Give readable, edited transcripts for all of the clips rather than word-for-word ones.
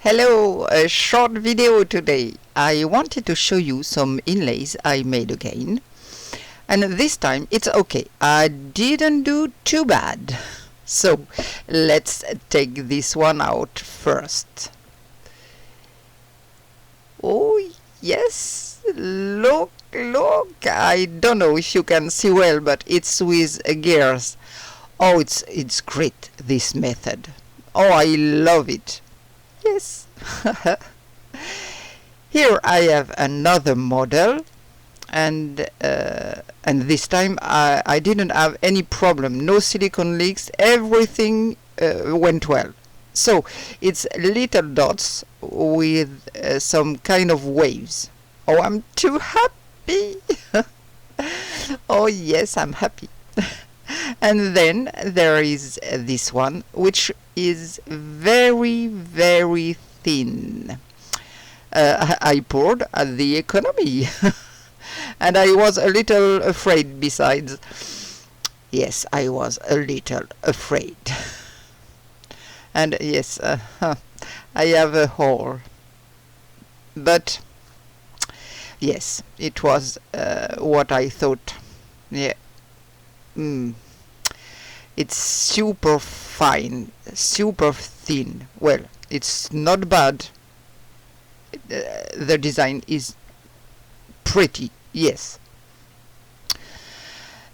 Hello, a short video today. I wanted to show you some inlays I made again. And this time it's okay. I didn't do too bad. So let's take this one out first. Oh yes, look. I don't know if you can see well, but it's with gears. Oh, it's great, this method. Oh, I love it. Yes. Here I have another model, and this time I didn't have any problem. No silicone leaks. Everything went well. So it's little dots with some kind of waves. Oh, I'm too happy. Oh yes, I'm happy. And then there is this one, which is very thin. I poured at the economy. And I was a little afraid besides. Yes, I was a little afraid. And yes, I have a hole. But yes, it was what I thought. Yeah. It's super fine, super thin. Well, it's not bad. The design is pretty, yes.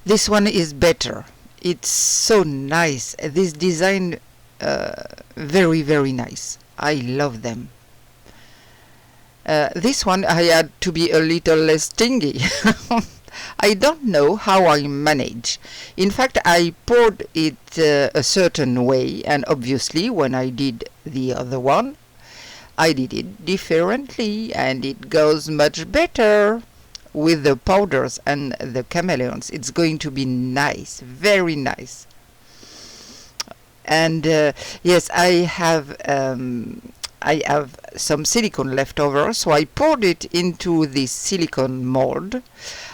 This one is better. It's so nice. This design, very nice. I love them. This one I had to be a little less stingy. I don't know how I manage. In fact, I poured it a certain way, and obviously when I did the other one, I did it differently, and it goes much better with the powders and the chameleons. It's going to be nice, very nice. And yes, I have some silicone left over, so I poured it into this silicone mold.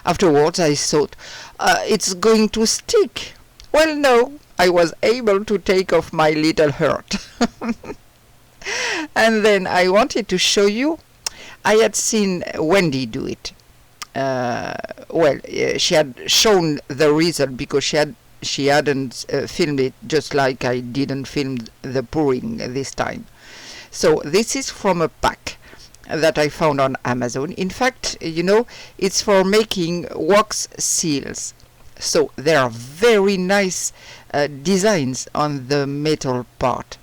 Afterwards I thought it's going to stick. Well, no, I was able to take off my little hurt. And then I wanted to show you, I had seen Wendy do it. She had shown the result because she hadn't filmed it, just like I didn't film the pouring this time. So this is from a pack that I found on Amazon. In fact, you know, it's for making wax seals. So there are very nice designs on the metal part.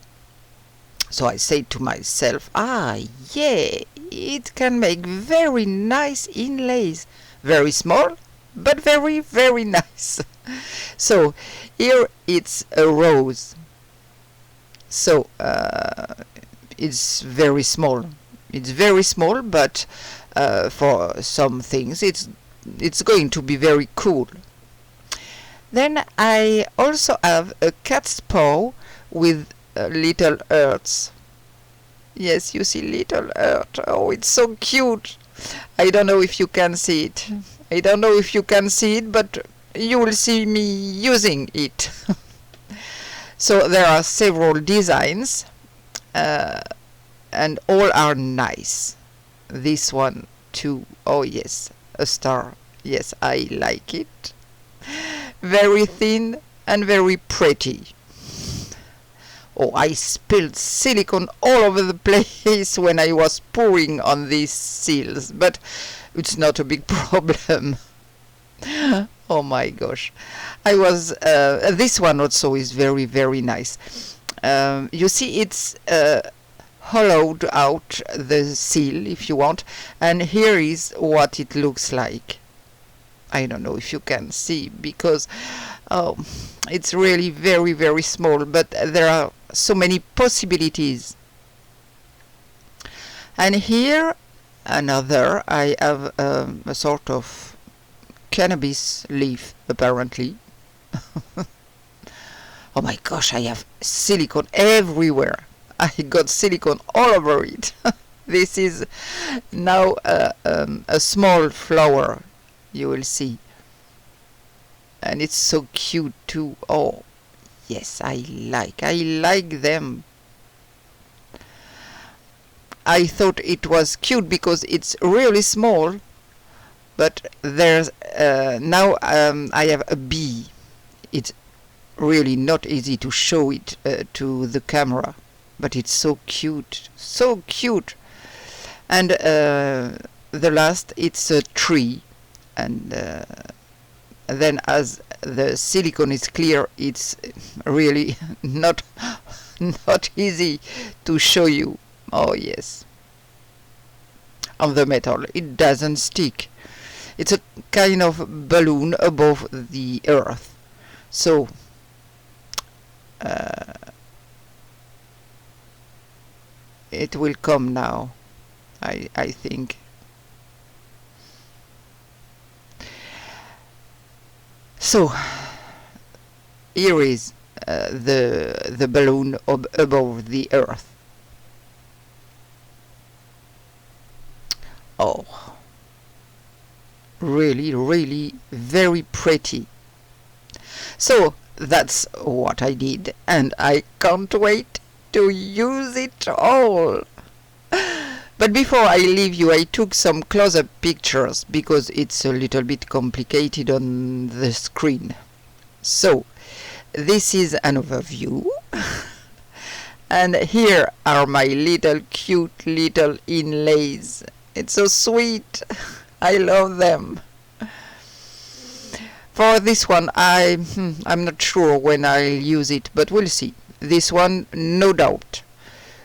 So I say to myself, yeah, it can make very nice inlays. Very small, but very nice. So here it's a rose. So it's very small. It's very small, but for some things it's going to be very cool. Then I also have a cat's paw with little earths. Yes, you see little earth. Oh, it's so cute. I don't know if you can see it. I don't know if you can see it, but you will see me using it. So there are several designs, and all are nice. This one too. Oh yes, a star. Yes, I like it. Very thin and very pretty. Oh, I spilled silicone all over the place when I was pouring on these seals, but it's not a big problem. Oh my gosh. This one also is very nice. You see, it's hollowed out the seal, if you want, and here is what it looks like. I don't know if you can see, because it's really very small, but there are so many possibilities. And here another, I have a sort of cannabis leaf, apparently. Oh my gosh, I have silicone everywhere. I got silicone all over it. This is now a small flower, you will see. And it's so cute too. Oh yes, I like them. I thought it was cute because it's really small, but there's now I have a bee. It's really not easy to show it to the camera, but it's so cute, so cute. And the last, it's a tree, and then as the silicone is clear, it's really not easy to show you. Oh yes, on the metal it doesn't stick. It's a kind of balloon above the earth, so it will come now, I think. So here is the balloon above the earth. Oh, really very pretty. So that's what I did, and I can't wait to use it all. But before I leave you, I took some close-up pictures because it's a little bit complicated on the screen. So this is an overview. And here are my cute little inlays. It's so sweet. I love them. For this one, I'm not sure when I'll use it, but we'll see. This one, no doubt.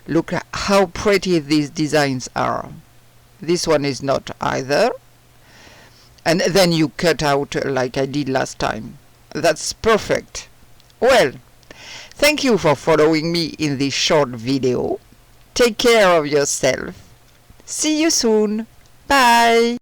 Look how pretty these designs are. This one is not either. And then you cut out like I did last time. That's perfect. Well, thank you for following me in this short video. Take care of yourself. See you soon. Bye.